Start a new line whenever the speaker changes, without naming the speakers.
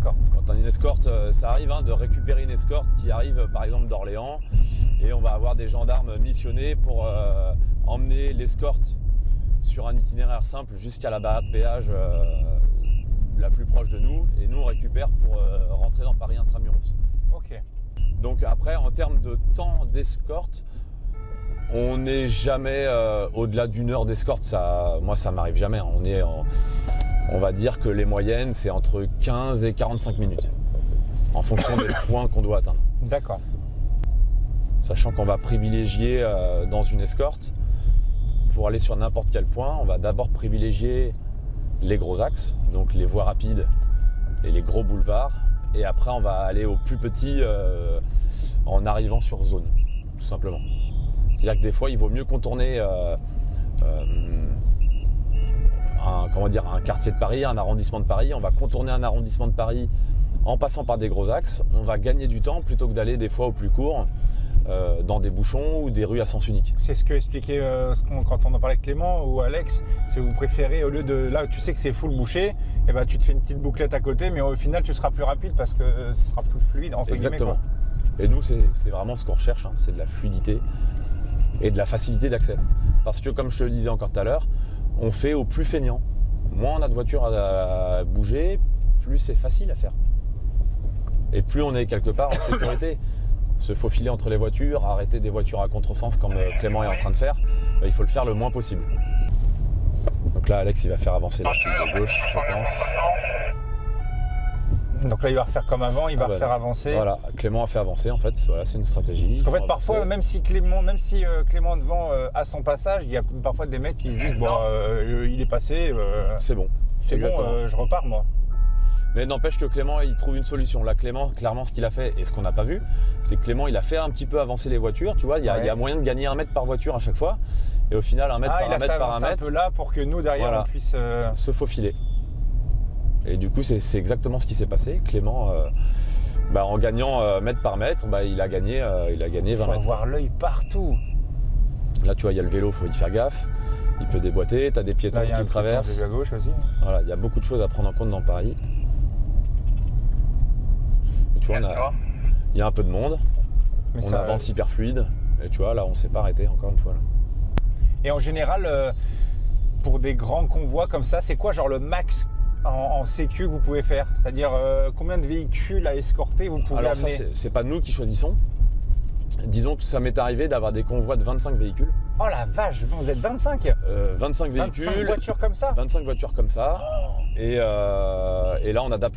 D'accord.
Quand tu as une escorte, ça arrive de récupérer une escorte qui arrive par exemple d'Orléans et on va avoir des gendarmes missionnés pour emmener l'escorte sur un itinéraire simple jusqu'à la barrière de péage la plus proche de nous et nous on récupère pour rentrer dans Paris intramuros.
Ok.
Donc après en termes de temps d'escorte, on n'est jamais au-delà d'une heure d'escorte, moi ça m'arrive jamais. On va dire que les moyennes c'est entre 15 et 45 minutes en fonction des points qu'on doit atteindre.
D'accord.
Sachant qu'on va privilégier dans une escorte, pour aller sur n'importe quel point, on va d'abord privilégier les gros axes, donc les voies rapides et les gros boulevards. Et après, on va aller au plus petit en arrivant sur zone, tout simplement. C'est-à-dire que des fois, il vaut mieux contourner un quartier de Paris, un arrondissement de Paris. On va contourner un arrondissement de Paris en passant par des gros axes. On va gagner du temps plutôt que d'aller des fois au plus court dans des bouchons ou des rues à sens unique.
C'est ce que expliquait quand on en parlait avec Clément ou Alex, c'est que vous préférez, au lieu de là où tu sais que c'est full bouché, et ben tu te fais une petite bouclette à côté, mais au final tu seras plus rapide parce que ce sera plus fluide.
Exactement. Et nous c'est vraiment ce qu'on recherche, c'est de la fluidité et de la facilité d'accès. Parce que comme je te le disais encore tout à l'heure, on fait au plus feignant. Moins on a de voitures à bouger, plus c'est facile à faire. Et plus on est quelque part en sécurité. Se faufiler entre les voitures, arrêter des voitures à contresens comme Clément est en train de faire, il faut le faire le moins possible. Donc là, Alex, il va faire avancer la file de gauche, je pense.
Donc là, il va refaire comme avant, il va refaire avancer.
Voilà, Clément a fait avancer, en fait, voilà, c'est une stratégie.
Parce qu'en fait, parfois, même si Clément devant a son passage, il y a parfois des mecs qui se disent, il est passé.
C'est bon.
C'est bon, je repars, moi.
Mais n'empêche que Clément, il trouve une solution. Là, Clément, clairement, ce qu'il a fait, et ce qu'on n'a pas vu, c'est que Clément, il a fait un petit peu avancer les voitures. Tu vois, il y a moyen de gagner 1 mètre par voiture à chaque fois. Et au final, 1 mètre par 1 mètre par 1 mètre.
Un peu là pour que nous, derrière, on puisse
se faufiler. Et du coup, c'est exactement ce qui s'est passé. Clément, en gagnant mètre par mètre, il a gagné 20 mètres.
Il faut avoir l'œil partout.
Là, tu vois, il y a le vélo, il faut y faire gaffe. Il peut déboîter, tu as des piétons qui traversent.
À gauche aussi.
Voilà, il y a beaucoup de choses à prendre en compte dans Paris. Tu vois, il y a un peu de monde, mais on avance hyper fluide, et tu vois, là, on s'est pas arrêté encore une fois. Là.
Et en général, pour des grands convois comme ça, c'est quoi genre le max en sécu que vous pouvez faire? C'est-à-dire combien de véhicules à escorter vous pouvez amener?
Alors ça, c'est pas nous qui choisissons. Disons que ça m'est arrivé d'avoir des convois de 25 véhicules.
Oh la vache, vous êtes 25
25 véhicules.
25 voitures comme ça?
25 voitures comme ça. Et là, on adapte